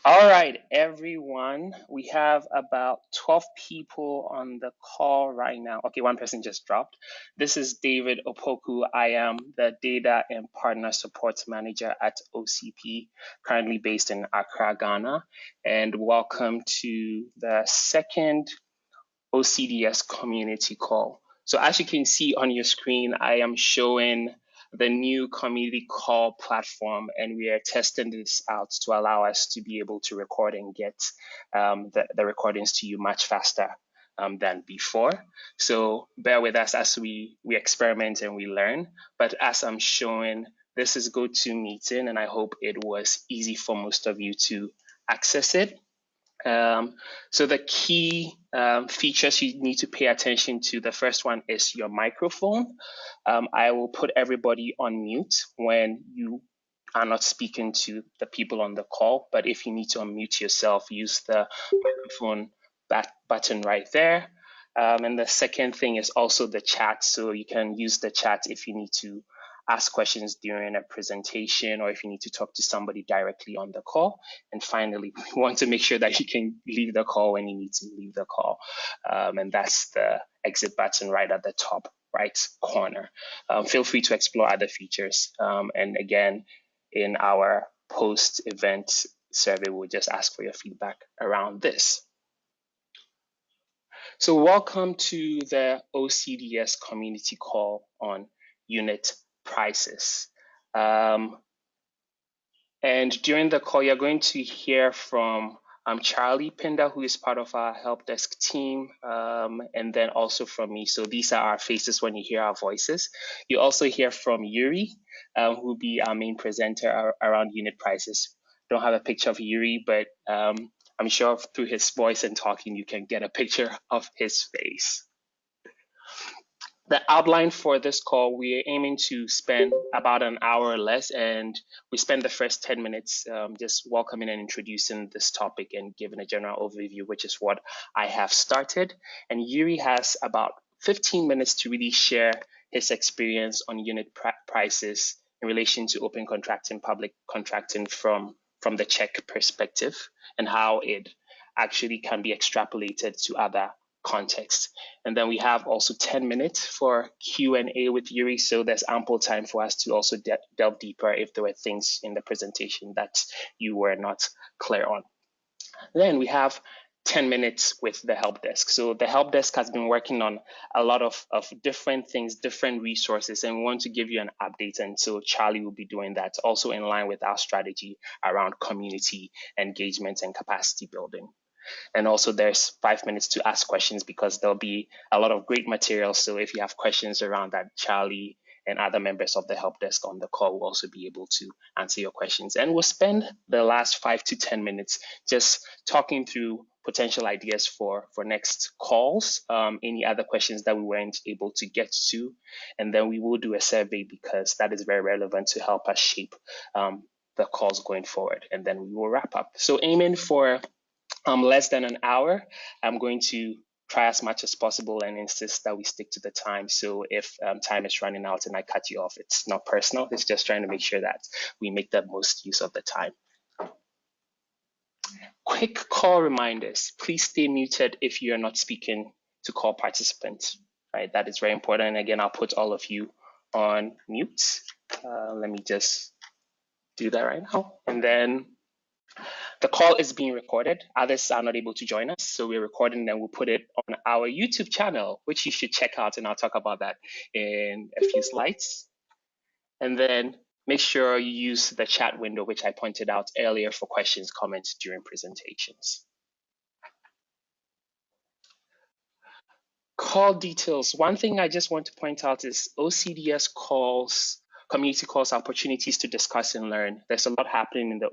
All right, everyone. We have about 12 people on the call right now. Okay, one person just dropped. This is David Opoku. I am the Data and Partner Support Manager at OCP, currently based in Accra, Ghana. And welcome to the second OCDS community call. So as you can see on your screen, I am showing the new community call platform, and we are testing this out to allow us to be able to record and get the recordings to you much faster than before. So bear with us as we experiment and we learn. But as I'm showing, this is GoToMeeting, and I hope it was easy for most of you to access it. So the key features you need to pay attention to, the first one is your microphone. I will put everybody on mute when you are not speaking to the people on the call, but if you need to unmute yourself, use the microphone button right there. And the second thing is also the chat, so you can use the chat if you need to ask questions during a presentation or if you need to talk to somebody directly on the call. And finally, we want to make sure that you can leave the call when you need to leave the call. And that's the exit button right at the top right corner. Feel free to explore other features. And again, in our post-event survey, we'll just ask for your feedback around this. So welcome to the OCDS community call on unit prices. And during the call, you're going to hear from Charlie Pinder, who is part of our Helpdesk team, and then also from me. So these are our faces when you hear our voices. You also hear from Jiri, who will be our main presenter around unit prices. Don't have a picture of Jiri, but I'm sure through his voice and talking, you can get a picture of his face. The outline for this call, we're aiming to spend about an hour or less, and we spend the first 10 minutes just welcoming and introducing this topic and giving a general overview, which is what I have started. And Jiri has about 15 minutes to really share his experience on unit prices in relation to open contracting, public contracting from the Czech perspective, and how it actually can be extrapolated to other context. And then we have also 10 minutes for Q&A with Jiri, so there's ample time for us to also delve deeper if there were things in the presentation that you were not clear on. Then we have 10 minutes with the help desk. So the help desk has been working on a lot of different things, different resources, and we want to give you an update. And so Charlie will be doing that, also in line with our strategy around community engagement and capacity building. And also there's 5 minutes to ask questions because there'll be a lot of great material. So if you have questions around that, Charlie and other members of the help desk on the call will also be able to answer your questions. And we'll spend the last 5 to 10 minutes just talking through potential ideas for next calls, any other questions that we weren't able to get to. And then we will do a survey because that is very relevant to help us shape the calls going forward. And then we will wrap up. So aiming for less than an hour. I'm going to try as much as possible and insist that we stick to the time. So if time is running out and I cut you off, it's not personal. It's just trying to make sure that we make the most use of the time. Quick call reminders. Please stay muted if you're not speaking to call participants. Right, that is very important. And again, I'll put all of you on mute. Let me just do that right now. And then the call is being recorded. Others are not able to join us, so we're recording and we'll put it on our YouTube channel, which you should check out, and I'll talk about that in a few slides. And then make sure you use the chat window, which I pointed out earlier, for questions, comments during presentations. Call details. One thing I just want to point out is OCDS calls, community calls, opportunities to discuss and learn. There's a lot happening in the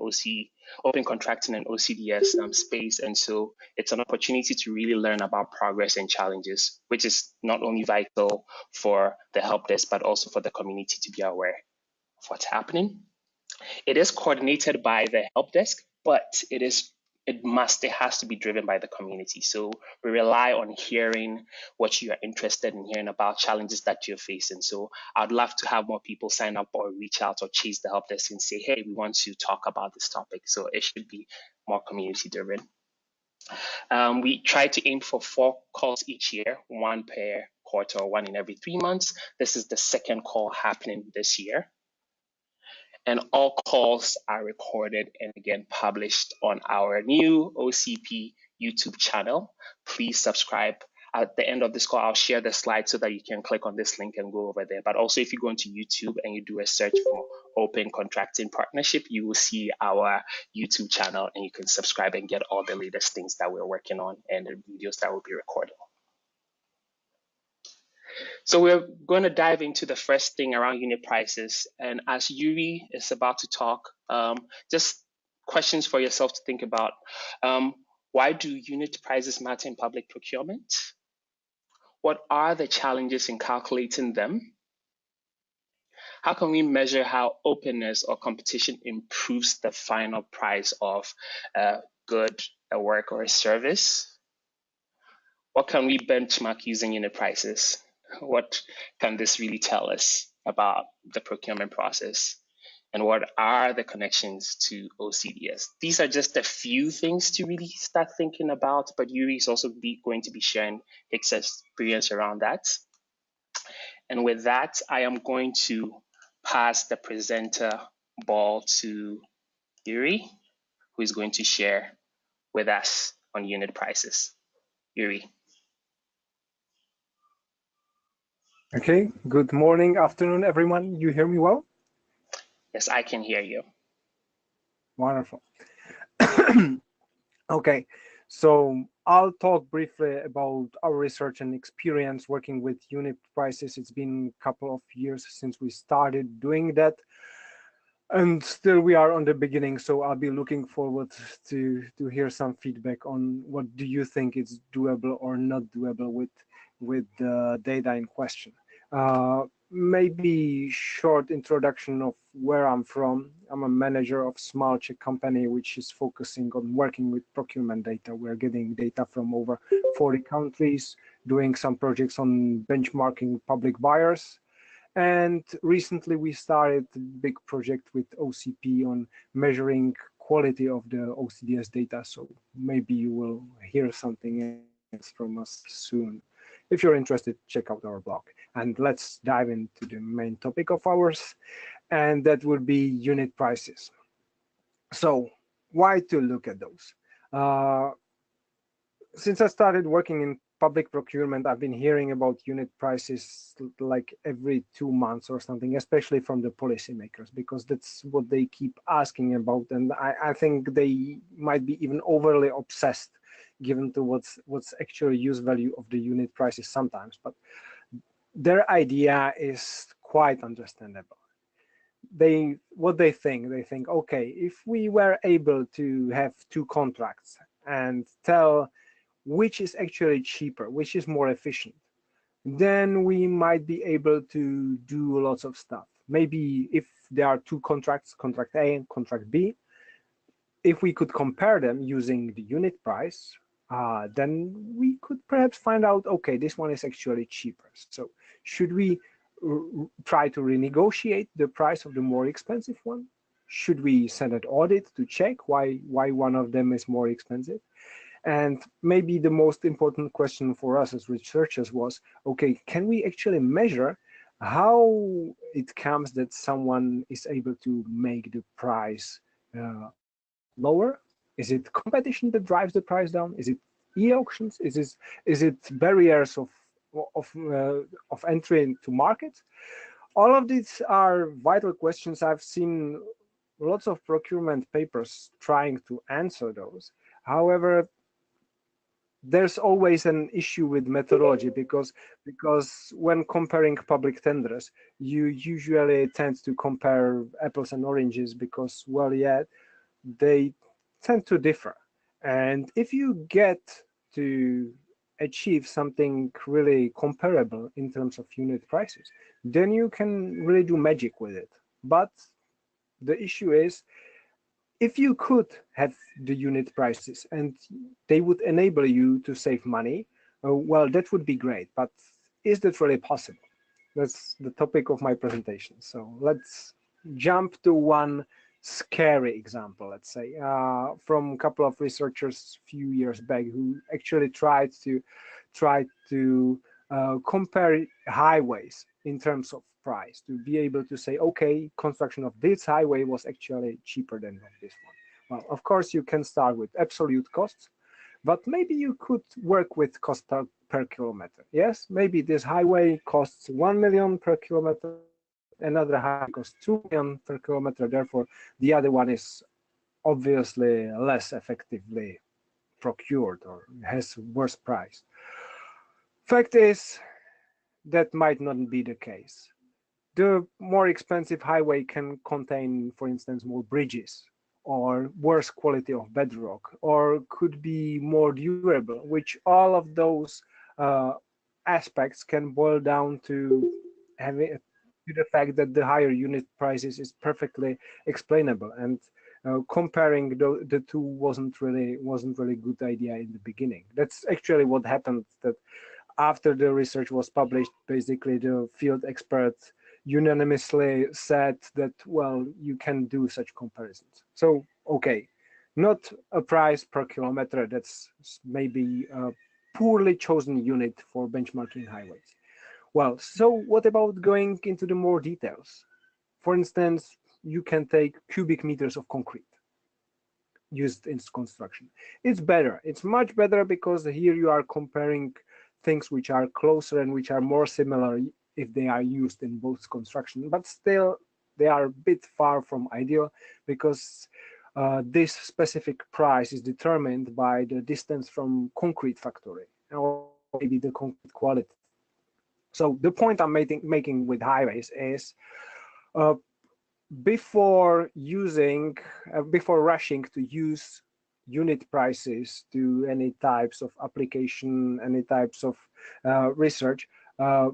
open contracting and OCDS space, and so it's an opportunity to really learn about progress and challenges, which is not only vital for the help desk, but also for the community to be aware of what's happening. It is coordinated by the help desk, but it is it has to be driven by the community. So we rely on hearing what you are interested in hearing about, challenges that you're facing. So I'd love to have more people sign up or reach out or chase the help desk and say, hey, we want to talk about this topic. So it should be more community driven. We try to aim for 4 calls each year, 1 per quarter or 1 in every 3 months. This is the second call happening this year. And all calls are recorded and again published on our new OCP YouTube channel. Please subscribe. At the end of this call, I'll share the slide so that you can click on this link and go over there. But also, if you go into YouTube and you do a search for Open Contracting Partnership, you will see our YouTube channel and you can subscribe and get all the latest things that we're working on and the videos that will be recorded. So we're going to dive into the first thing around unit prices. And as Jiri is about to talk, just questions for yourself to think about. Why do unit prices matter in public procurement? What are the challenges in calculating them? How can we measure how openness or competition improves the final price of a good, a work, or a service? What can we benchmark using unit prices? What can this really tell us about the procurement process? And what are the connections to OCDS? These are just a few things to really start thinking about, but Jiri is also going to be sharing his experience around that. And with that, I am going to pass the presenter ball to Jiri, who is going to share with us on unit prices. Jiri. Okay, good morning, afternoon, everyone. You hear me well? Yes, I can hear you. Wonderful. Okay, so I'll talk briefly about our research and experience working with unit prices. It's been a couple of years since we started doing that, and still we are on the beginning, so I'll be looking forward to hear some feedback on what do you think is doable or not doable with the data in question. Maybe short introduction of where I'm from. I'm a manager of small Czech company which is focusing on working with procurement data. We're getting data from over 40 countries, doing some projects on benchmarking public buyers. And recently we started a big project with OCP on measuring quality of the OCDS data. So maybe you will hear something else from us soon. If you're interested, check out our blog. And let's dive into the main topic of ours, and that would be unit prices. So why to look at those? Since I started working in public procurement, I've been hearing about unit prices like every 2 months or something, especially from the policymakers, because that's what they keep asking about. And I think they might be even overly obsessed given to what's actually use value of the unit prices sometimes. But their idea is quite understandable. What they think, okay, if we were able to have 2 contracts and tell which is actually cheaper, which is more efficient, then we might be able to do lots of stuff. Maybe if there are 2 contracts, contract A and contract B, if we could compare them using the unit price, then we could perhaps find out, okay, this one is actually cheaper. So should we try to renegotiate the price of the more expensive one? Should we send an audit to check why one of them is more expensive? And maybe the most important question for us as researchers was, okay, can we actually measure how it comes that someone is able to make the price lower? Is it competition that drives the price down? Is it e-auctions? Is it barriers of entry into market? All of these are vital questions. I've seen lots of procurement papers trying to answer those. However, there's always an issue with methodology because when comparing public tenders, you usually tend to compare apples and oranges because, well, yeah, they tend to differ. And if you get to achieve something really comparable in terms of unit prices, then you can really do magic with it. But the issue is if you could have the unit prices and they would enable you to save money, well, that would be great. But is that really possible? That's the topic of my presentation. So let's jump to one scary example, let's say, from a couple of researchers a few years back who actually tried to compare highways in terms of price, to be able to say, okay, construction of this highway was actually cheaper than of this one. Well, of course, you can start with absolute costs, but maybe you could work with cost per kilometer. Yes, maybe this highway costs 1 million per kilometer, another highway costs 2 million per kilometer. Therefore, the other one is obviously less effectively procured or has worse price. Fact is, that might not be the case. The more expensive highway can contain, for instance, more bridges or worse quality of bedrock, or could be more durable, which all of those uh, aspects can boil down to having to the fact that the higher unit prices is perfectly explainable, and comparing the two wasn't really good idea in the beginning. That's actually what happened, that after the research was published, basically the field experts unanimously said that, well, you can do such comparisons. So, okay, not a price per kilometer, that's maybe a poorly chosen unit for benchmarking highways. Well, so what about going into the more details? For instance, you can take cubic meters of concrete used in construction. It's better. It's much better because here you are comparing things which are closer and which are more similar if they are used in both construction, but still they are a bit far from ideal because this specific price is determined by the distance from concrete factory or maybe the concrete quality. So the point I'm making with highways is uh, before rushing to use unit prices to any types of application, any types of research, uh,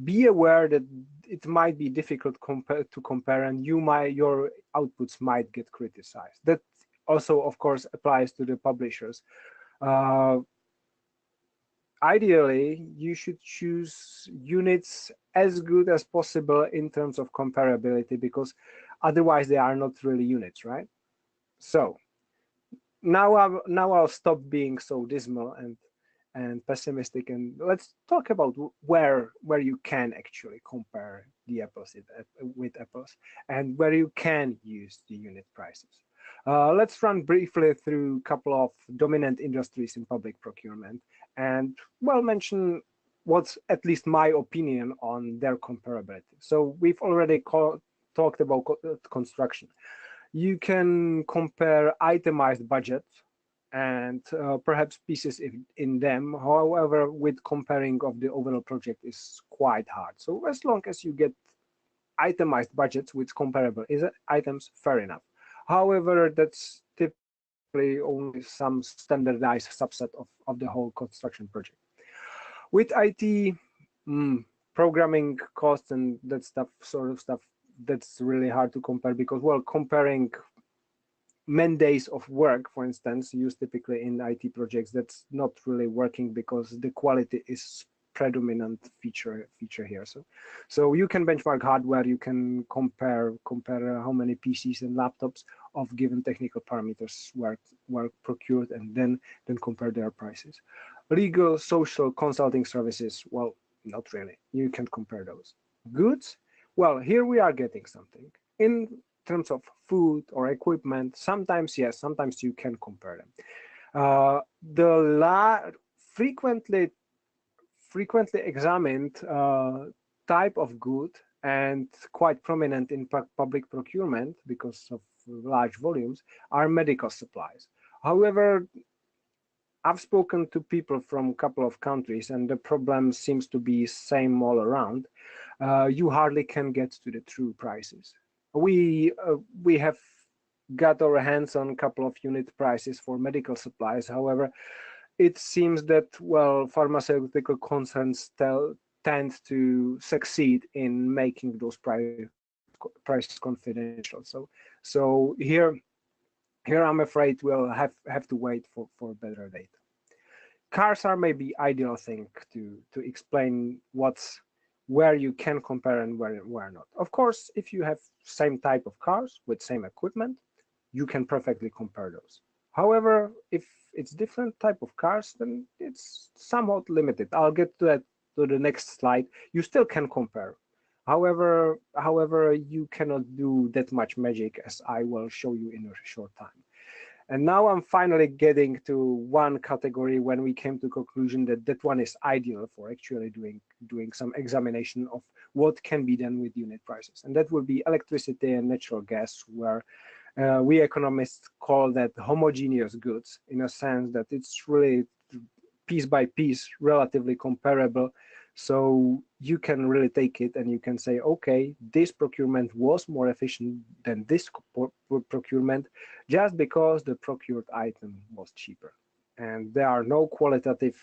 be aware that it might be difficult to compare, and your outputs might get criticized. That also, of course, applies to the publishers. Uh, Ideally, you should choose units as good as possible in terms of comparability, because otherwise they are not really units, right? So now I'll stop being so dismal and pessimistic, and let's talk about where you can actually compare the apples with apples, and where you can use the unit prices. Let's run briefly through a couple of dominant industries in public procurement, and well, mention what's at least my opinion on their comparability. So we've already talked about construction. You can compare itemized budgets and perhaps pieces in them. However, with comparing of the overall project is quite hard. So as long as you get itemized budgets with comparable items, fair enough. However, that's typically only some standardized subset of the whole construction project. With IT, programming costs and that stuff, that's really hard to compare because, well, comparing man days of work, for instance, used typically in IT projects, that's not really working because the quality is predominant feature here. So you can benchmark hardware, you can compare how many PCs and laptops of given technical parameters were procured, and then compare their prices. Legal, social, consulting services, well, not really. You can't compare those. Goods, well, here we are getting something. In terms of food or equipment, sometimes yes, sometimes you can compare them. The frequently examined type of good and quite prominent in public procurement because of large volumes are medical supplies. However, I've spoken to people from a couple of countries, and the problem seems to be same all around. You hardly can get to the true prices. We have got our hands on a couple of unit prices for medical supplies. However, it seems that, well, pharmaceutical concerns tend to succeed in making those prices confidential. So here Here, I'm afraid we'll have to wait for better data. Cars are maybe ideal thing to explain where you can compare and where not. Of course, if you have same type of cars with same equipment, you can perfectly compare those. However, if it's different type of cars, then it's somewhat limited. I'll get to that to the next slide. You still can compare. However, you cannot do that much magic as I will show you in a short time. And now I'm finally getting to one category when we came to conclusion that that one is ideal for actually doing some examination of what can be done with unit prices. And that would be electricity and natural gas, where we economists call that homogeneous goods, in a sense that it's really piece by piece relatively comparable. So you can really take it and you can say, okay, this procurement was more efficient than this procurement just because the procured item was cheaper. And there are no qualitative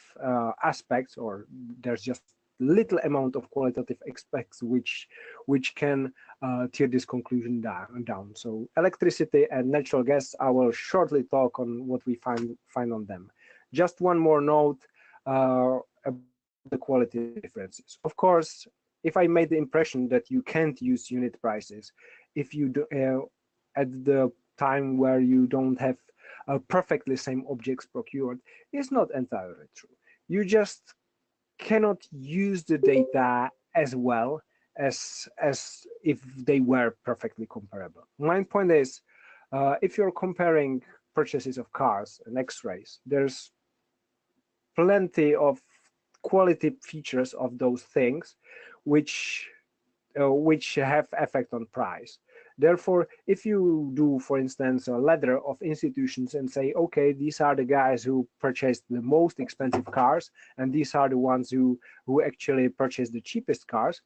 aspects, or there's just little amount of qualitative aspects which can tear this conclusion down. So electricity and natural gas, I will shortly talk on what we find on them. Just one more note about the quality differences. Of course, if I made the impression that you can't use unit prices if you do at the time where you don't have perfectly same objects procured, is not entirely true. You just cannot use the data as well as if they were perfectly comparable. My point is, if you're comparing purchases of cars and X-rays, there's plenty of quality features of those things which have effect on price. Therefore, if you do, for instance, a ladder of institutions and say, okay, these are the guys who purchased the most expensive cars, and these are the ones who actually purchased the cheapest cars,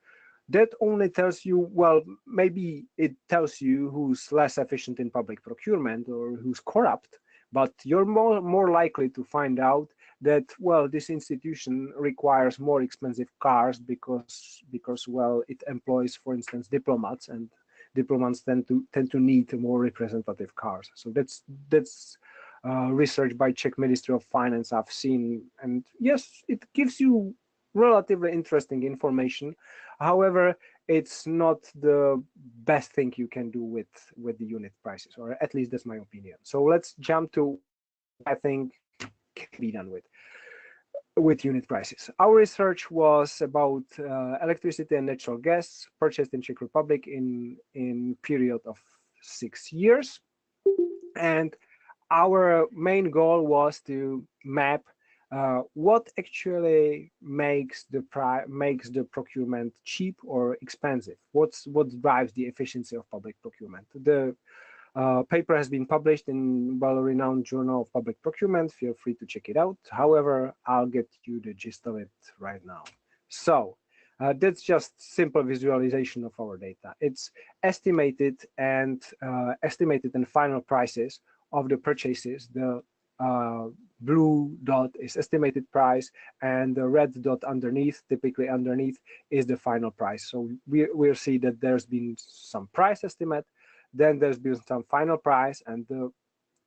that only tells you, well, maybe it tells you who's less efficient in public procurement or who's corrupt, but you're more likely to find out that, well, this institution requires more expensive cars because well, it employs, for instance, diplomats, and diplomats tend to need more representative cars. So that's research by Czech Ministry of Finance I've seen, and yes, it gives you relatively interesting information. However, it's not the best thing you can do with the unit prices, or at least that's my opinion. So let's jump to what I think can be done with unit prices. Our research was about electricity and natural gas purchased in Czech Republic in period of 6 years, and our main goal was to map what actually makes the procurement cheap or expensive. What drives the efficiency of public procurement? The paper has been published in well-renowned Journal of Public Procurement. Feel free to check it out. However, I'll get you the gist of it right now. So that's just simple visualization of our data. It's estimated and final prices of the purchases. The blue dot is estimated price, and the red dot underneath, typically underneath, is the final price. So we'll see that there's been some price estimate, then there's been some final price, and the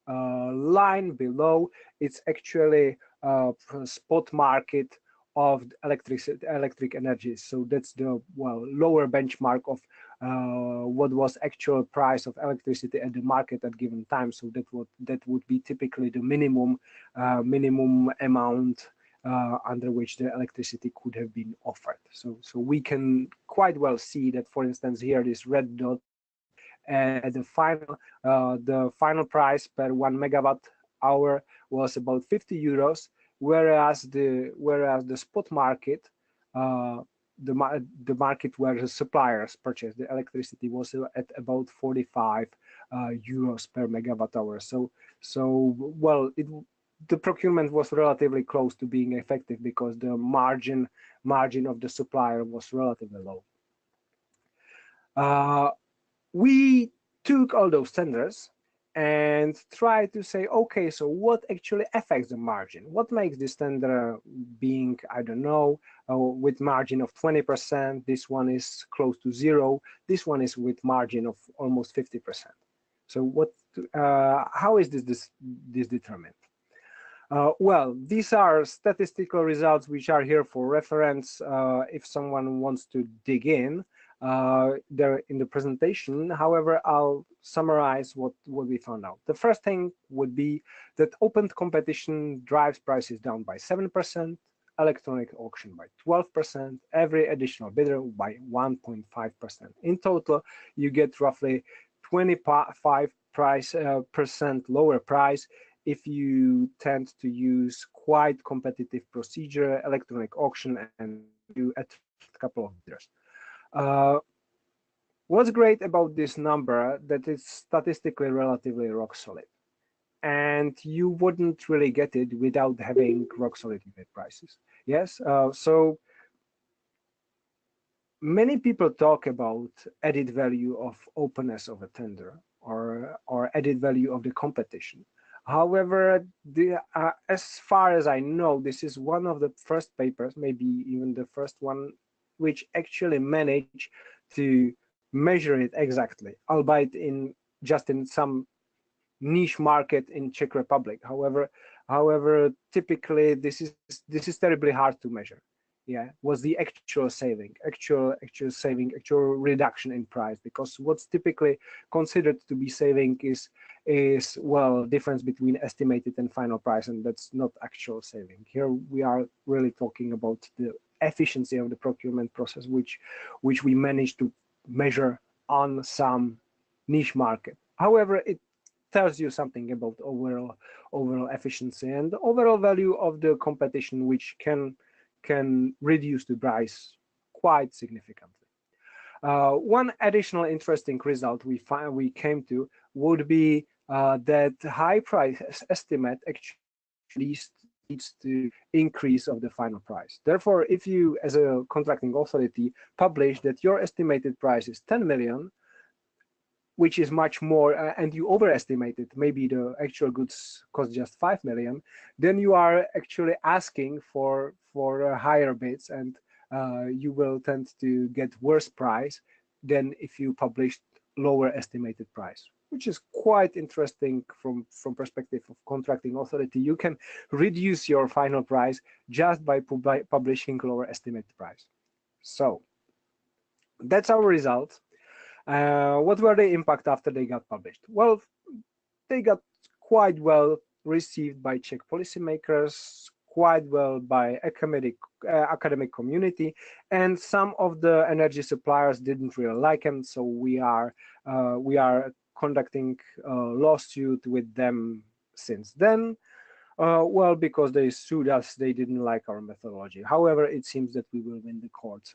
line below, it's actually spot market of electric energy. So that's the lower benchmark of what was actual price of electricity at the market at given time. So that would be typically the minimum amount under which the electricity could have been offered. So we can quite well see that, for instance, here this red dot, the final price per 1 megawatt hour was about 50 euros, whereas the spot market, the market where the suppliers purchase the electricity, was at about 45 euros per megawatt hour. So well, the procurement was relatively close to being effective because the margin of the supplier was relatively low. We took all those tenders and tried to say, okay, so what actually affects the margin? What makes this tender being, I don't know, with margin of 20%, this one is close to zero, this one is with margin of almost 50%. So how is this determined? Well, these are statistical results which are here for reference if someone wants to dig in. They're in the presentation. However, I'll summarize what we found out. The first thing would be that open competition drives prices down by 7%, electronic auction by 12%, every additional bidder by 1.5%. In total, you get roughly 25% lower price if you tend to use quite competitive procedure, electronic auction, and you attract a couple of bidders. What's great about this number that it's statistically relatively rock solid, and you wouldn't really get it without having rock solid unit prices. Yes, so many people talk about added value of openness of a tender or added value of the competition. However, as far as I know, this is one of the first papers, maybe even the first one, which actually managed to measure it exactly, albeit just in some niche market in Czech Republic. However, typically this is terribly hard to measure. Yeah, was the actual saving, actual reduction in price, because what's typically considered to be saving is well, difference between estimated and final price, and that's not actual saving. Here we are really talking about the efficiency of the procurement process, which we managed to measure on some niche market. However, it tells you something about overall efficiency and the overall value of the competition, which can reduce the price quite significantly. One additional interesting result we came to would be that high price estimate actually leads to increase of the final price. Therefore, if you as a contracting authority publish that your estimated price is 10 million, which is much more, and you overestimated, maybe the actual goods cost just 5 million, then you are actually asking for higher bids, and you will tend to get worse price than if you published lower estimated price, which is quite interesting from perspective of contracting authority. You can reduce your final price just by publishing lower estimated price. So that's our result. What were the impact after they got published? Well, they got quite well received by Czech policymakers, quite well by academic community, and some of the energy suppliers didn't really like them. So we are conducting a lawsuit with them since then. Well, because they sued us, they didn't like our methodology. However, it seems that we will win the court.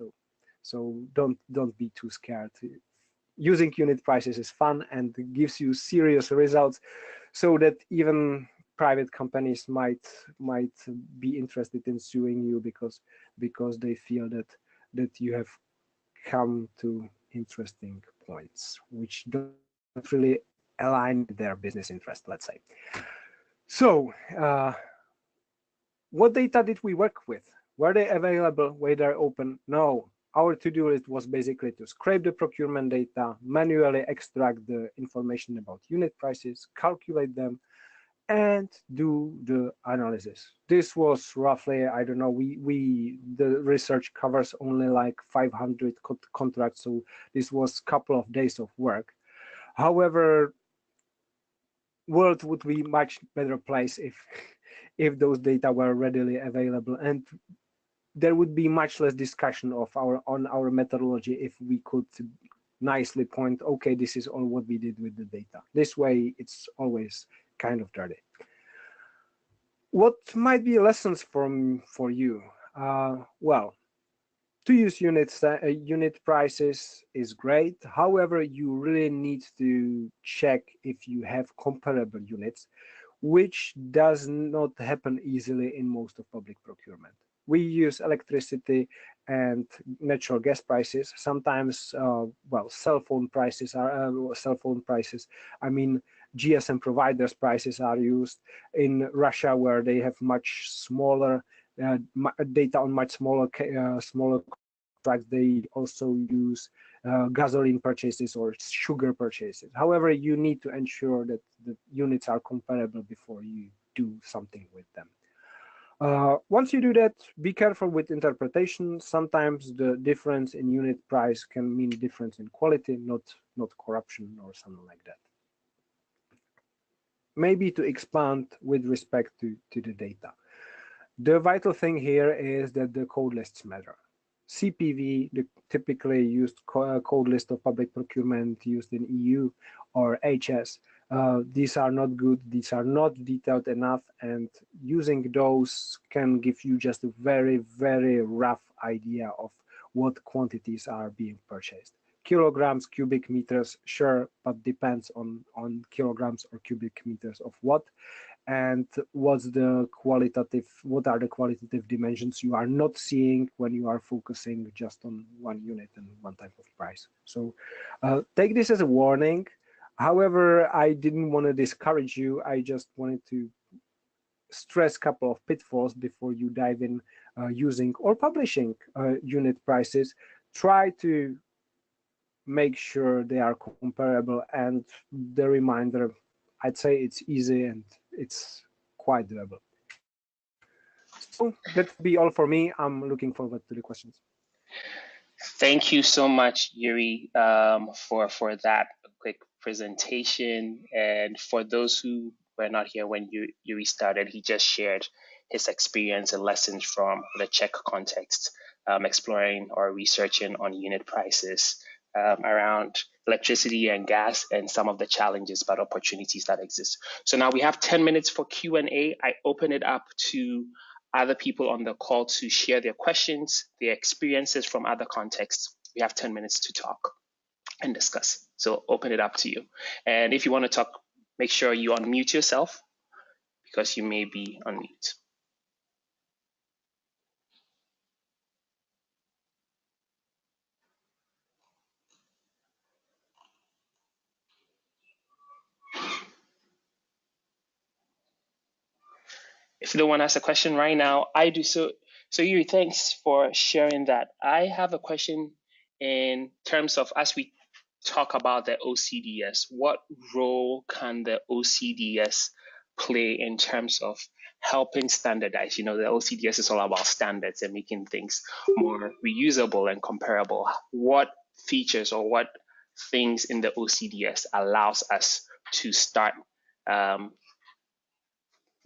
So don't be too scared. Using unit prices is fun and gives you serious results, so that even private companies might be interested in suing you because they feel that you have come to interesting points which don't really align with their business interest, let's say. So what data did we work with? Were they available? Were they open? No. Our to-do list was basically to scrape the procurement data, manually extract the information about unit prices, calculate them, and do the analysis. This was roughly, I don't know, the research covers only like 500 contracts, so this was a couple of days of work. However, world would be much better place if those data were readily available, and there would be much less discussion on our methodology if we could nicely point, okay, this is all what we did with the data. This way, it's always kind of dirty. What might be lessons for you? Well, to use unit prices is great. However, you really need to check if you have comparable units, which does not happen easily in most of public procurement. We use electricity and natural gas prices. Sometimes, well, cell phone prices. I mean, GSM providers' prices are used. In Russia, where they have much smaller data on much smaller contracts, they also use gasoline purchases or sugar purchases. However, you need to ensure that the units are comparable before you do something with them. Once you do that, be careful with interpretation. Sometimes the difference in unit price can mean difference in quality, not corruption or something like that. Maybe to expand with respect to the data. The vital thing here is that the code lists matter. CPV, the typically used code list of public procurement used in EU, or HS, these are not good, these are not detailed enough, and using those can give you just a very, very rough idea of what quantities are being purchased. Kilograms, cubic meters, sure, but depends on kilograms or cubic meters of what, and what are the qualitative dimensions you are not seeing when you are focusing just on one unit and one type of price. So take this as a warning. However, I didn't want to discourage you. I just wanted to stress a couple of pitfalls before you dive in using or publishing unit prices. Try to make sure they are comparable, and the reminder, I'd say it's easy and it's quite doable. So that would be all for me. I'm looking forward to the questions. Thank you so much, Jiri, for that quick presentation. And for those who were not here when Jiri started, he just shared his experience and lessons from the Czech context, exploring or researching on unit prices around electricity and gas and some of the challenges but opportunities that exist. So now we have 10 minutes for Q&A. I open it up to other people on the call to share their questions, their experiences from other contexts. We have 10 minutes to talk and discuss. So open it up to you. And if you want to talk, make sure you unmute yourself because you may be on mute. If no one has a question right now, I do. So Jiri, thanks for sharing that. I have a question in terms of, as we talk about the OCDS, what role can the OCDS play in terms of helping standardize? You know, the OCDS is all about standards and making things more reusable and comparable. What features or what things in the OCDS allows us to start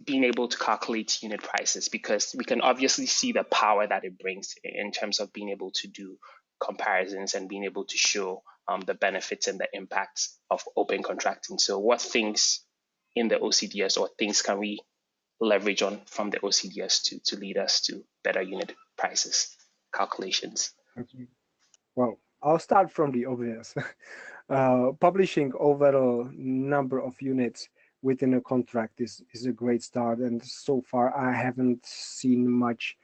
being able to calculate unit prices, because we can obviously see the power that it brings in terms of being able to do comparisons and being able to show the benefits and the impacts of open contracting. So what things in the OCDS or things can we leverage on from the OCDS to lead us to better unit prices calculations? Okay. Well, I'll start from the obvious. Publishing overall number of units within a contract is a great start, and so far I haven't seen much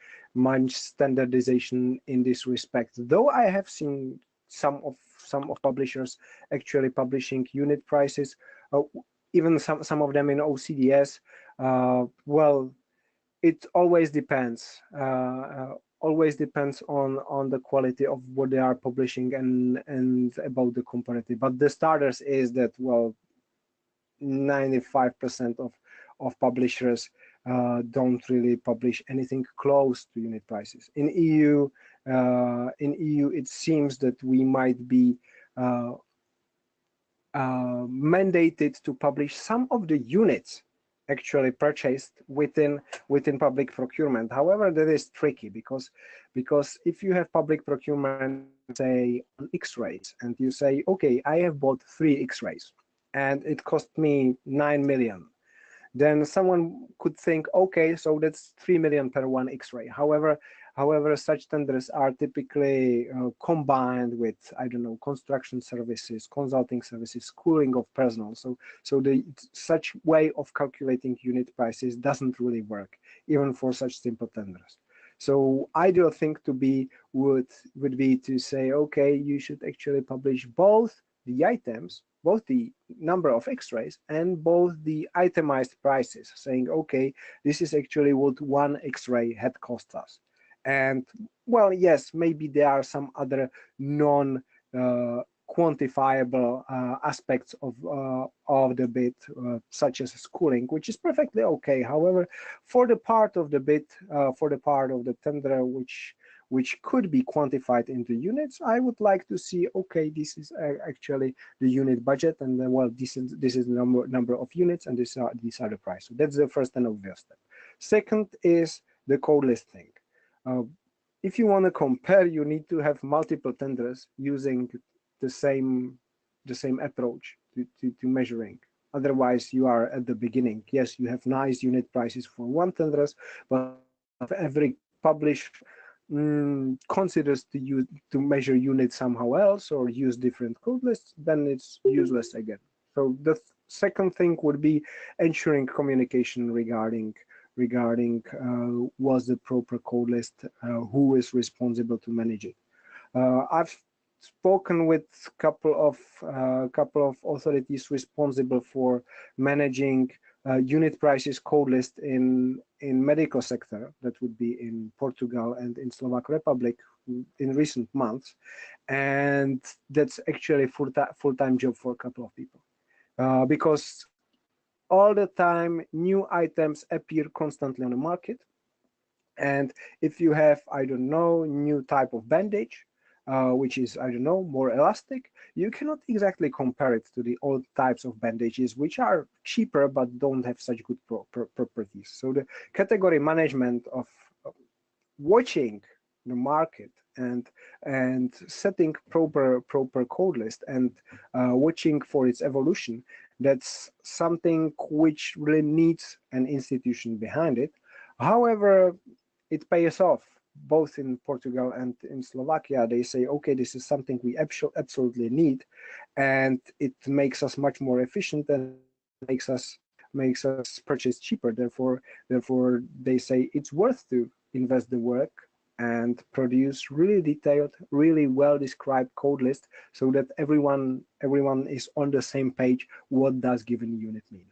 standardization in this respect, though I have seen some of publishers actually publishing unit prices, even some of them in OCDS. Well, it always depends. Always depends on the quality of what they are publishing and about the comparative. But the starters is that, well, 95% of publishers don't really publish anything close to unit prices. In EU, it seems that we might be mandated to publish some of the units actually purchased within public procurement. However, that is tricky because if you have public procurement, say on X-rays, and you say, okay, I have bought 3 X-rays and it cost me 9 million, then someone could think, okay, so that's 3 million per 1 X-ray. However, such tenders are typically combined with, I don't know, construction services, consulting services, schooling of personnel. So such way of calculating unit prices doesn't really work, even for such simple tenders. So ideal thing to be would be to say, okay, you should actually publish both the items, both the number of X-rays and both the itemized prices, saying, okay, this is actually what 1 X-ray had cost us. And well, yes, maybe there are some other quantifiable aspects of the bid, such as schooling, which is perfectly okay. However, for the part of the bid, for the part of the tender which could be quantified into units, I would like to see, okay, this is actually the unit budget, and then, well, this is the number of units, and these are the price. So that's the first and obvious step. Second is the code listing. If you want to compare, you need to have multiple tenders using the same approach to measuring. Otherwise, you are at the beginning. Yes, you have nice unit prices for one tenders, but if every publisher considers to measure units somehow else or use different code lists, then it's useless again. So the second thing would be ensuring communication regarding what's the proper code list, who is responsible to manage it. I've spoken with couple of authorities responsible for managing unit prices code list in medical sector, that would be in Portugal and in Slovak Republic in recent months, and that's actually full-time job for a couple of people, because all the time new items appear constantly on the market, and if you have, I don't know, new type of bandage, which is, I don't know, more elastic, you cannot exactly compare it to the old types of bandages, which are cheaper but don't have such good properties. So the category management of watching the market and setting proper code list and watching for its evolution, that's something which really needs an institution behind it. However, it pays off. Both in Portugal and in Slovakia, they say, okay, this is something we absolutely need, and it makes us much more efficient and makes us purchase cheaper. Therefore, they say it's worth to invest the work and produce really detailed, really well described code list, so that everyone is on the same page. What does given unit mean?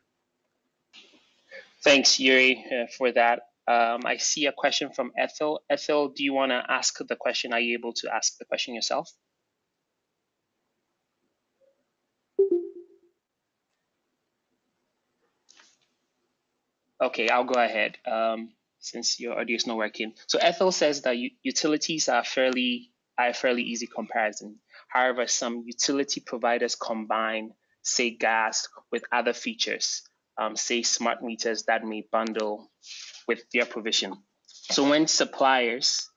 Thanks, Jiri, for that. I see a question from Ethel. Ethel, do you want to ask the question? Are you able to ask the question yourself? Okay, I'll go ahead since your audio is not working. So Ethel says that utilities are a fairly easy comparison. However, some utility providers combine, say, gas with other features, say smart meters that may bundle with their provision. So when suppliers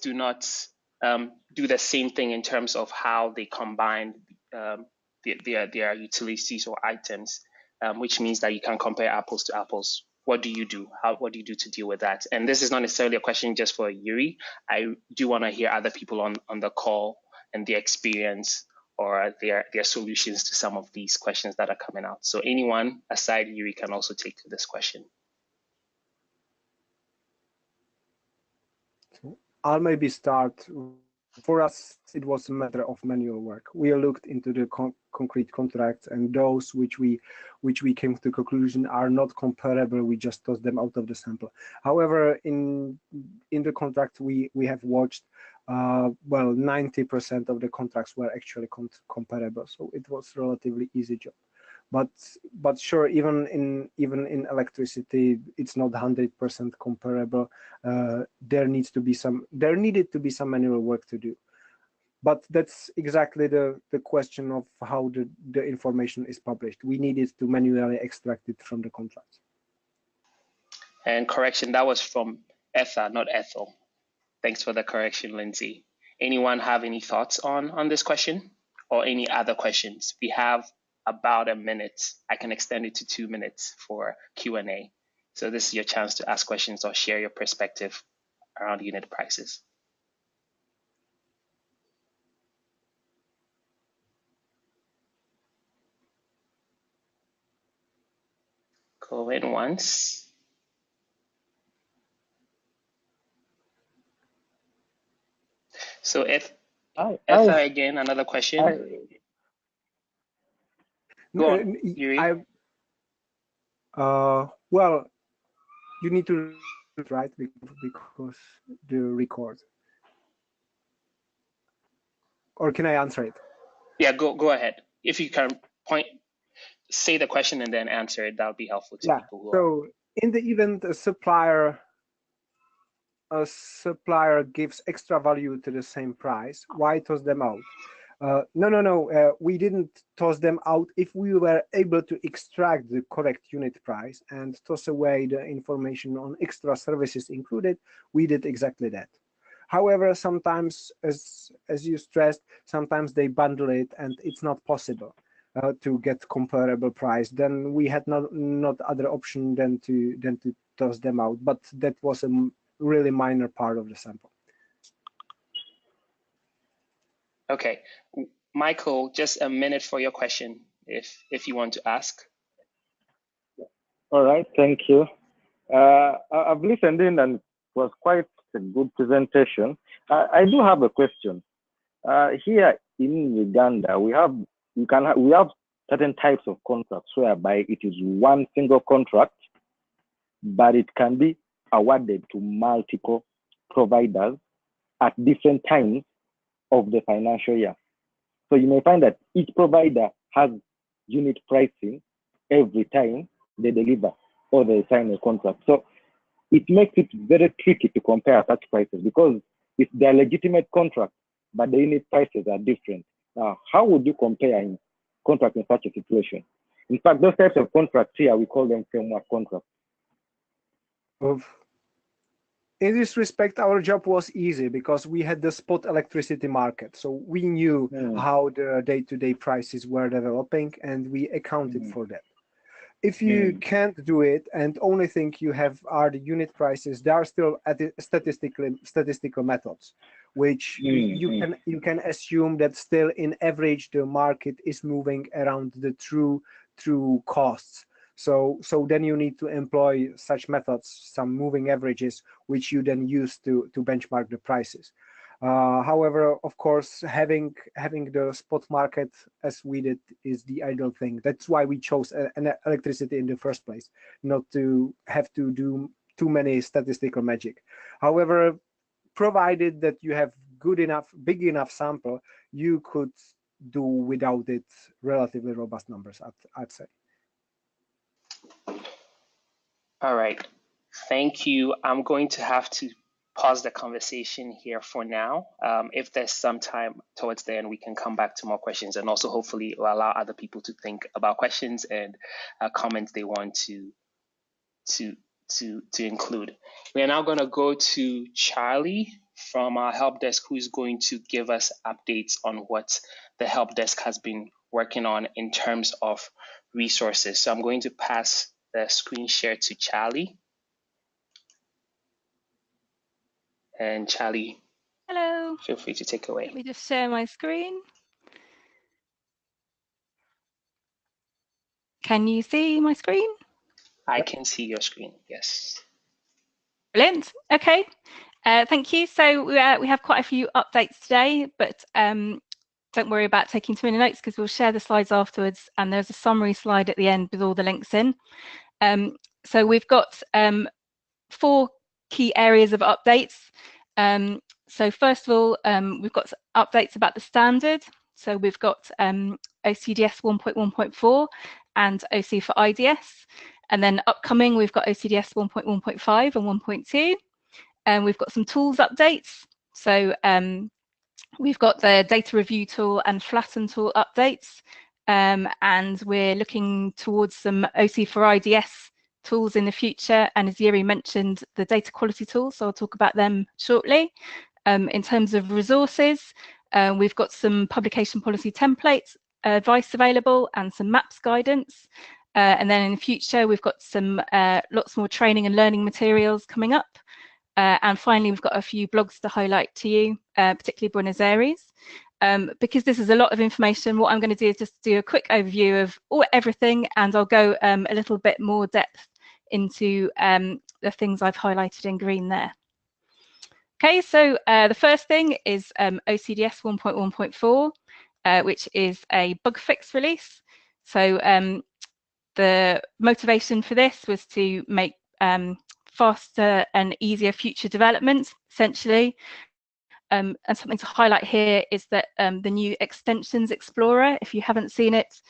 do not do the same thing in terms of how they combine their utilities or items, which means that you can compare apples to apples, what do you do? What do you do to deal with that? And this is not necessarily a question just for Jiri. I do want to hear other people on the call and their experience or their solutions to some of these questions that are coming out. So anyone aside Jiri can also take this question. I'll maybe start. For us, it was a matter of manual work. We looked into the concrete contracts, and those which we came to the conclusion are not comparable. We just tossed them out of the sample. However, in the contract we have watched, well, 90% of the contracts were actually comparable. So it was relatively easy job. But sure, even in electricity, it's not 100% comparable. There needed to be some manual work to do. But that's exactly the question of how the information is published. We needed to manually extract it from the contracts. And correction, that was from Etha, not Ethel. Thanks for the correction, Lindsay. Anyone have any thoughts on this question or any other questions? We have about a minute. I can extend it to 2 minutes for Q&A. So this is your chance to ask questions or share your perspective around unit prices. Go in once. So Etha again, another question. Go on, Jiri. Well, you need to write because the record. or can I answer it? Yeah, go ahead. If you can say the question and then answer it, that would be helpful to people who are. So in the event a supplier gives extra value to the same price, why toss them out? No, we didn't toss them out. If we were able to extract the correct unit price and toss away the information on extra services included, we did exactly that. However, sometimes, as you stressed, sometimes they bundle it and it's not possible to get comparable price. Then we had not other option than to toss them out. But that was a really minor part of the sample. Okay, Michael, just a minute for your question, if you want to ask. All right, thank you. I've listened in and it was quite a good presentation. I do have a question. Here in Uganda, we have certain types of contracts whereby it is one single contract, but it can be awarded to multiple providers at different times of the financial year. So you may find that each provider has unit pricing every time they deliver or they sign a contract. So it makes it very tricky to compare such prices because if they're legitimate contracts, but the unit prices are different. Now, how would you compare in contract in such a situation? In fact, those types of contracts here, we call them framework contracts. In this respect, our job was easy because we had the spot electricity market. So we knew how the day-to-day prices were developing and we accounted for that. If you can't do it and only thing you have are the unit prices, there are still statistical methods, which you can assume that still in average the market is moving around the true costs. So then you need to employ such methods, some moving averages, which you then use to benchmark the prices. However, of course, having the spot market as we did is the ideal thing. That's why we chose an electricity in the first place, not to have to do too many statistical magic. However, provided that you have big enough sample, you could do without it relatively robust numbers, I'd say. All right, thank you. I'm going to have to pause the conversation here for now. If there's some time towards the end, we can come back to more questions and also hopefully allow other people to think about questions and comments they want to include. We are now going to go to Charlie from our help desk, who is going to give us updates on what the help desk has been working on in terms of resources. So I'm going to pass the screen share to Charlie. And Charlie, hello. Feel free to take away. Let me just share my screen. Can you see my screen? I can see your screen, yes. Brilliant. Okay, thank you. So we have quite a few updates today, but don't worry about taking too many notes because we'll share the slides afterwards, and there's a summary slide at the end with all the links in. So we've got 4 key areas of updates. So first of all, we've got updates about the standard. So we've got OCDS 1.1.4 and OC for IDS. And then upcoming, we've got OCDS 1.1.5 and 1.2. And we've got some tools updates. So we've got the data review tool and flatten tool updates. And we're looking towards some OC for IDS tools in the future. And as Jiri mentioned, the data quality tools, so I'll talk about them shortly. In terms of resources, we've got some publication policy templates, advice available, and some MAPS guidance. And then in the future, we've got some lots more training and learning materials coming up. And finally, we've got a few blogs to highlight to you, particularly Buenos Aires. Because this is a lot of information, what I'm going to do is just do a quick overview of everything, and I'll go a little bit more depth into the things I've highlighted in green there. Okay, so the first thing is OCDS 1.1.4, which is a bug fix release. So the motivation for this was to make faster and easier future development, essentially. and something to highlight here is that the new Extensions Explorer, if you haven't seen it,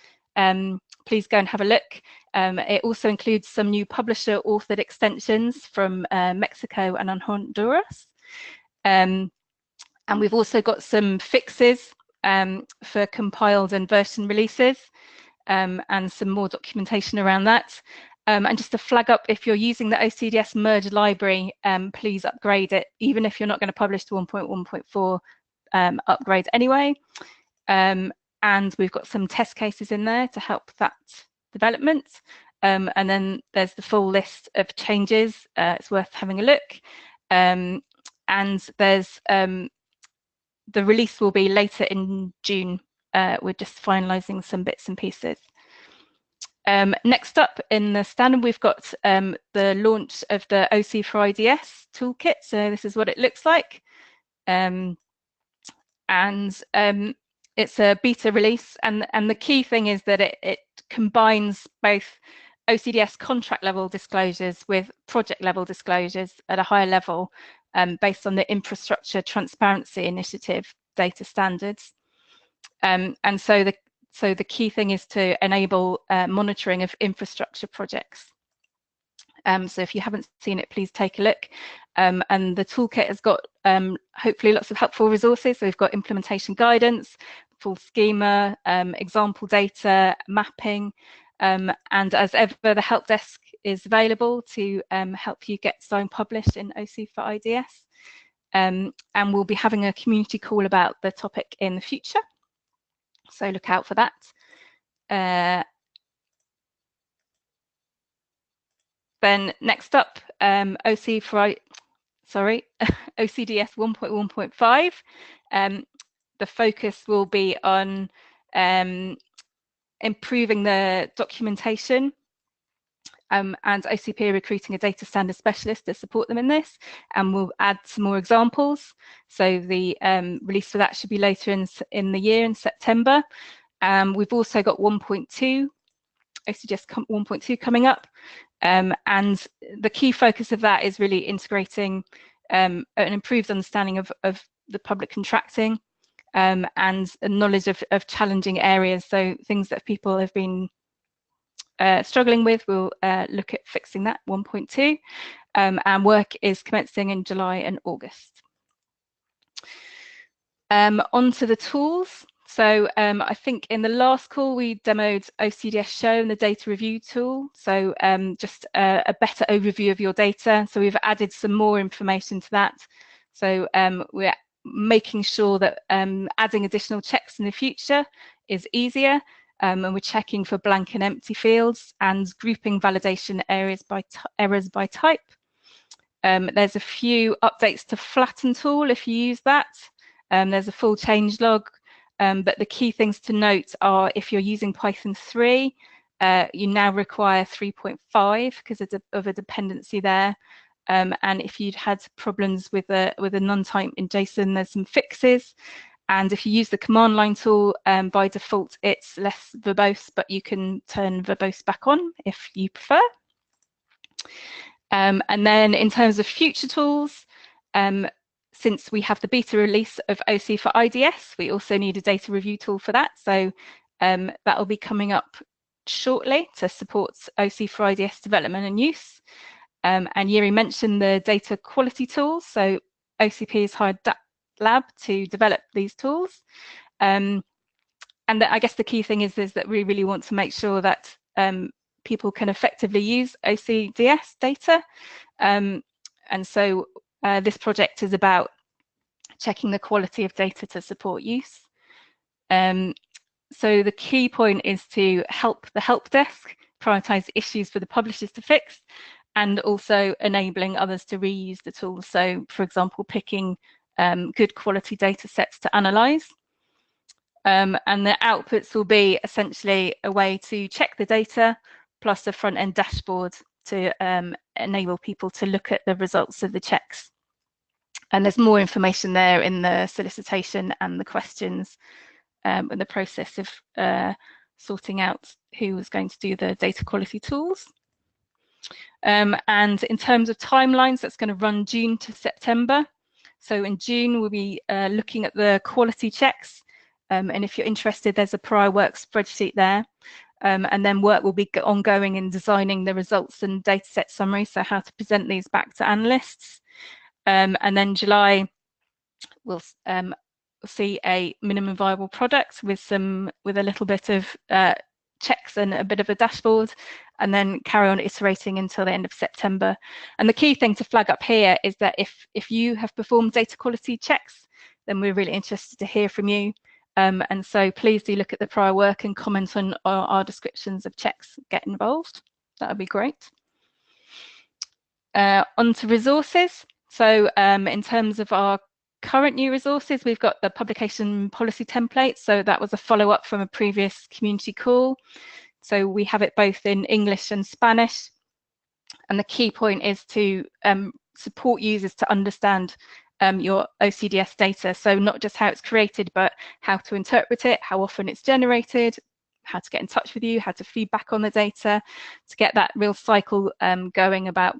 please go and have a look. It also includes some new publisher-authored extensions from Mexico and Honduras. And we've also got some fixes for compiled and version releases, and some more documentation around that. And just to flag up, if you're using the OCDS merged library, please upgrade it, even if you're not going to publish to 1.1.4, upgrade anyway. And we've got some test cases in there to help that development. And then there's the full list of changes. It's worth having a look. And there's the release will be later in June. We're just finalising some bits and pieces. Next up in the standard, we've got the launch of the OC for IDS toolkit. So this is what it looks like. It's a beta release, and the key thing is that it combines both OCDS contract level disclosures with project level disclosures at a higher level, based on the Infrastructure Transparency Initiative data standards. And so the key thing is to enable monitoring of infrastructure projects. So if you haven't seen it, please take a look. And the toolkit has got hopefully lots of helpful resources. So we've got implementation guidance, full schema, example data, mapping, and as ever, the help desk is available to help you get signed published in OC for IDS. And we'll be having a community call about the topic in the future. So look out for that. Then next up, OCDS 1.1.5. The focus will be on improving the documentation, and OCP are recruiting a data standard specialist to support them in this, and we'll add some more examples. So the release for that should be later in the year, in September. We've also got 1.2, OCDS 1.2 coming up, and the key focus of that is really integrating an improved understanding of the public contracting, and a knowledge of challenging areas. So things that people have been struggling with, we'll look at fixing that, 1.2, and work is commencing in July and August. On to the tools. So I think in the last call we demoed OCDS Show and the data review tool. So just a better overview of your data. So we've added some more information to that. So we're making sure that adding additional checks in the future is easier. And we're checking for blank and empty fields and grouping validation areas by errors by type. There's a few updates to Flatten tool if you use that. There's a full change log. But the key things to note are if you're using Python 3, you now require 3.5 because of a dependency there. And if you'd had problems with a non-type in JSON, there's some fixes. And if you use the command line tool, by default, it's less verbose, but you can turn verbose back on if you prefer. And then in terms of future tools, since we have the beta release of OC for IDS, we also need a data review tool for that. So that will be coming up shortly to support OC for IDS development and use. And Jiri mentioned the data quality tools. So OCP has hired that lab to develop these tools. And I guess the key thing is that we really want to make sure that people can effectively use OCDS data. And so this project is about checking the quality of data to support use. So the key point is to help the help desk prioritize issues for the publishers to fix, and also enabling others to reuse the tool. So, for example, picking good quality data sets to analyze. And the outputs will be essentially a way to check the data, plus a front-end dashboard to enable people to look at the results of the checks. And there's more information there in the solicitation and the questions, and the process of sorting out who was going to do the data quality tools. And in terms of timelines, that's going to run June to September. So in June, we'll be looking at the quality checks. And if you're interested, there's a prior work spreadsheet there. And then work will be ongoing in designing the results and dataset summary, so how to present these back to analysts. And then July, we'll see a minimum viable product with a little bit of checks and a bit of a dashboard, and then carry on iterating until the end of September. And the key thing to flag up here is that if you have performed data quality checks, then we're really interested to hear from you. And so please do look at the prior work and comment on our descriptions of checks. Get involved. That would be great. On to resources. So in terms of our current new resources, we've got the publication policy template. So that was a follow-up from a previous community call. So we have it both in English and Spanish. And the key point is to support users to understand your OCDS data. So not just how it's created, but how to interpret it, how often it's generated, how to get in touch with you, how to feedback on the data, to get that real cycle going about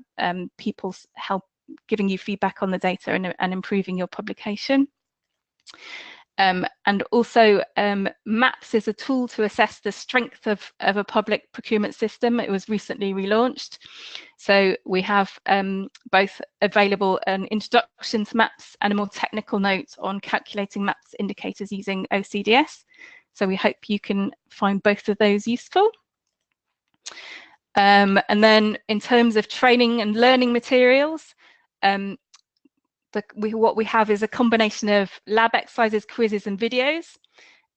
people's help, giving you feedback on the data and improving your publication. And also MAPS is a tool to assess the strength of a public procurement system. It was recently relaunched. So we have both available an introduction to MAPS and a more technical note on calculating MAPS indicators using OCDS. So we hope you can find both of those useful. And then in terms of training and learning materials, what we have is a combination of lab exercises, quizzes and videos,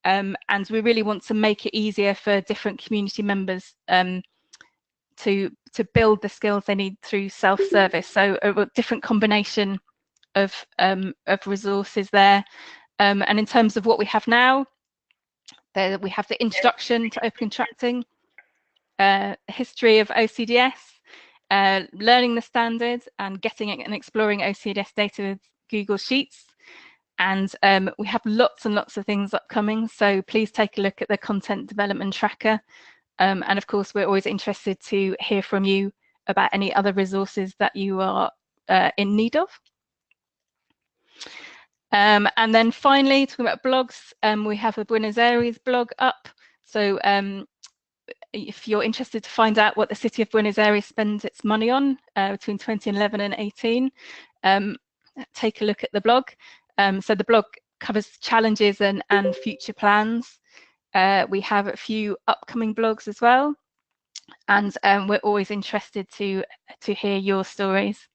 and we really want to make it easier for different community members to build the skills they need through self-service. So a different combination of resources there. And in terms of what we have now, there we have the introduction to open contracting, history of OCDS, learning the standards and getting it and exploring OCDS data with Google Sheets. And we have lots and lots of things upcoming, so please take a look at the content development tracker. And of course, we're always interested to hear from you about any other resources that you are in need of. And then finally, talking about blogs, we have a Buenos Aires blog up. So if you're interested to find out what the city of Buenos Aires spends its money on between 2011 and 18, take a look at the blog. So the blog covers challenges and future plans. We have a few upcoming blogs as well, and we're always interested to hear your stories.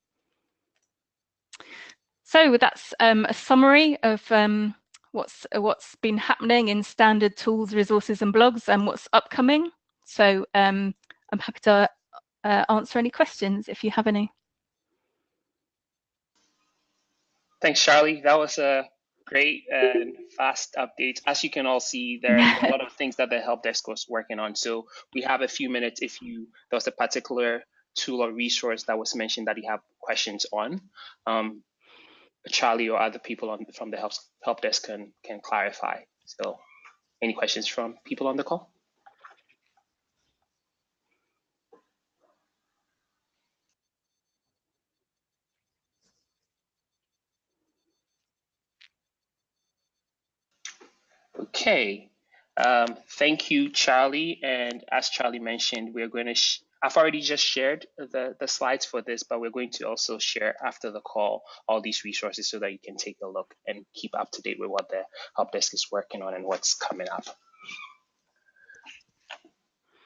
So that's a summary of what's been happening in standard tools, resources and blogs and what's upcoming. So I'm happy to answer any questions if you have any. Thanks, Charlie. That was a great and fast update. As you can all see, there are a lot of things that the help desk was working on. So we have a few minutes if there was a particular tool or resource that was mentioned that you have questions on. Charlie or other people from the help desk can clarify. So any questions from people on the call? Okay, thank you, Charlie. And as Charlie mentioned, we're going to, I've already just shared the slides for this, but we're going to also share after the call all these resources so that you can take a look and keep up to date with what the help desk is working on and what's coming up.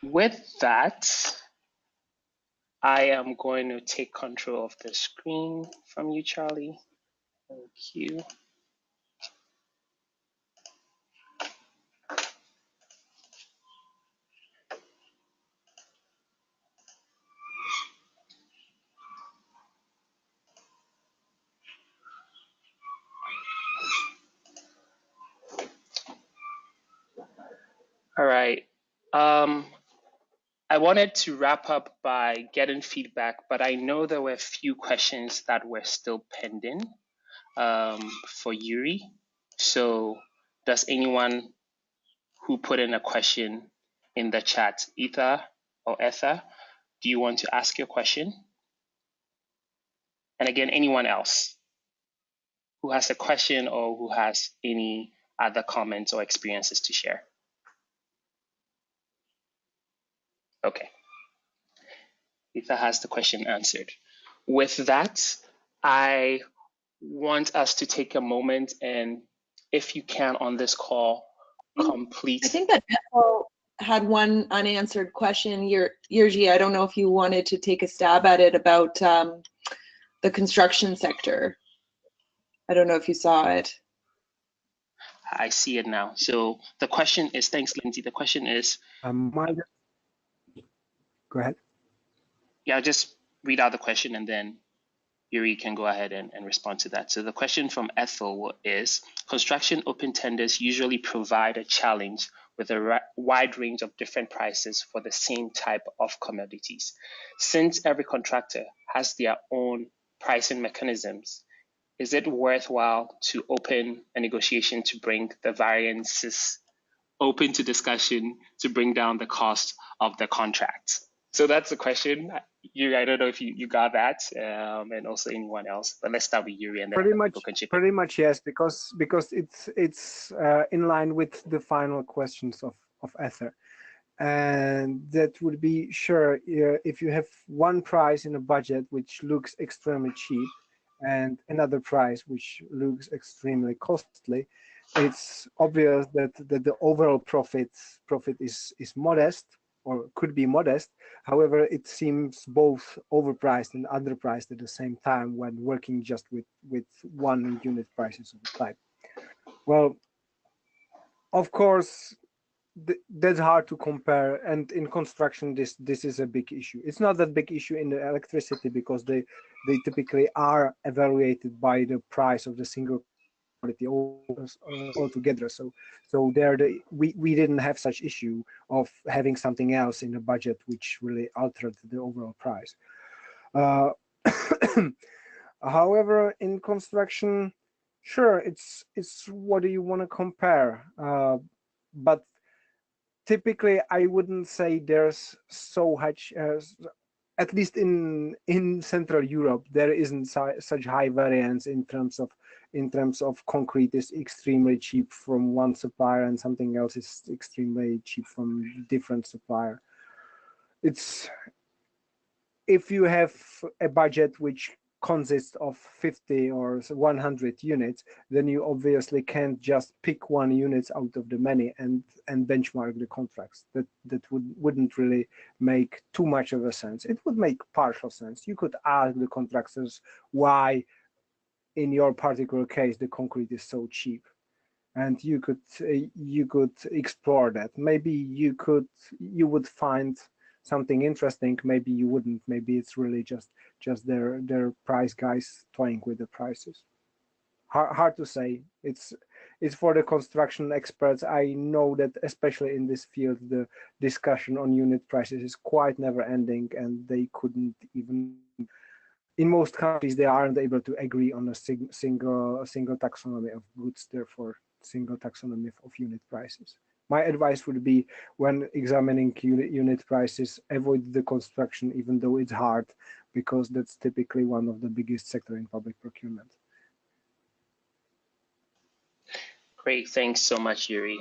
With that, I am going to take control of the screen from you, Charlie. Thank you. All right. I wanted to wrap up by getting feedback, but I know there were a few questions that were still pending for Jiri. So does anyone who put in a question in the chat, Etha or Etha, do you want to ask your question? And again, anyone else who has a question or who has any other comments or experiences to share? Okay, Etha has the question answered. With that, I want us to take a moment and, if you can on this call, complete. I think that Ethel had one unanswered question. Jiri, I don't know if you wanted to take a stab at it about the construction sector. I don't know if you saw it. I see it now. So the question is, thanks, Lindsay. The question is, Go ahead. Yeah, I'll just read out the question and then Jiri can go ahead and respond to that. So the question from Ethel is, construction open tenders usually provide a challenge with a wide range of different prices for the same type of commodities. Since every contractor has their own pricing mechanisms, is it worthwhile to open a negotiation to bring the variances open to discussion to bring down the cost of the contract? So that's the question. Jiri, I don't know if you got that, and also anyone else. But let's start with Jiri, and then people can chip in. Pretty much yes, because it's in line with the final questions of Ether, and that would be sure if you have one price in a budget which looks extremely cheap, and another price which looks extremely costly, it's obvious that the overall profit is modest, or could be modest. However, it seems both overpriced and underpriced at the same time when working just with one unit prices of the type. Well, of course, that's hard to compare, and in construction this is a big issue. It's not that big issue in the electricity because they typically are evaluated by the price of the single quality altogether. So there we didn't have such issue of having something else in the budget which really altered the overall price. However, in construction, sure, it's what do you want to compare, but typically I wouldn't say there's so much, at least in Central Europe, there isn't such high variance in terms of concrete is extremely cheap from one supplier and something else is extremely cheap from different supplier. It's, if you have a budget which consists of 50 or 100 units, then you obviously can't just pick one unit out of the many and benchmark the contracts. That wouldn't really make too much of a sense. It would make partial sense. You could ask the contractors why in your particular case the concrete is so cheap, and you could explore that. Maybe you would find something interesting, maybe you wouldn't. Maybe it's really just their price guys toying with the prices. Hard to say. It's for the construction experts. I know that especially in this field the discussion on unit prices is quite never ending, and they couldn't even, in most countries they aren't able to agree on a single taxonomy of goods, therefore single taxonomy of unit prices. My advice would be, when examining unit prices, avoid the construction, even though it's hard, because that's typically one of the biggest sector in public procurement. Great, thanks so much, Jiri.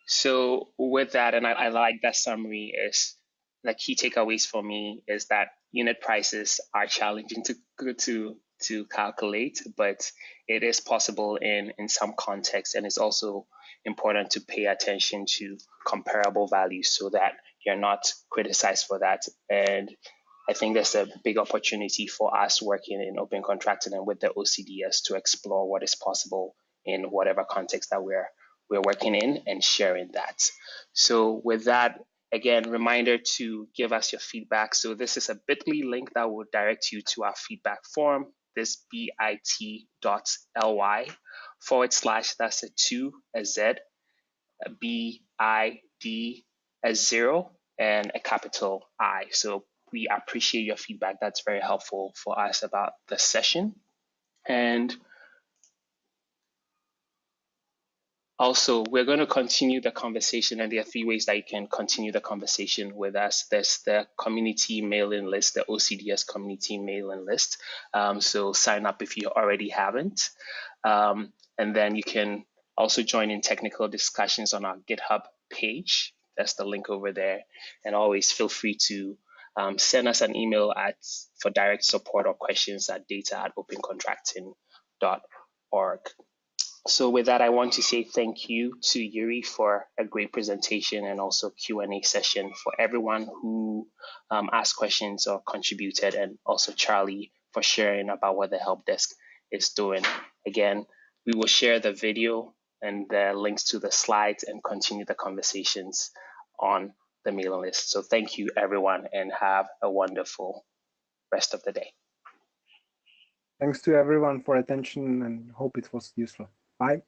So with that, and I like that summary, is the key takeaways for me is that unit prices are challenging to calculate, but it is possible in some contexts, and it's also important to pay attention to comparable values so that you're not criticized for that. And I think there's a big opportunity for us working in open contracting and with the OCDS to explore what is possible in whatever context that we're working in, and sharing that. So with that, again, reminder to give us your feedback. So this is a bit.ly link that will direct you to our feedback form, this bit.ly / that's a 2, a Z, a BID, a 0, and a capital I. So we appreciate your feedback. That's very helpful for us about the session. And Also, we're going to continue the conversation, and there are 3 ways that you can continue the conversation with us. There's the community mailing list, the OCDS community mailing list. So sign up if you already haven't. And then you can also join in technical discussions on our GitHub page. That's the link over there. And always feel free to send us an email for direct support or questions at data@opencontracting.org. So with that, I want to say thank you to Jiri for a great presentation and also Q&A session, for everyone who asked questions or contributed, and also Charlie for sharing about what the help desk is doing. Again, we will share the video and the links to the slides and continue the conversations on the mailing list. So thank you, everyone, and have a wonderful rest of the day. Thanks to everyone for attention, and hope it was useful. Bye.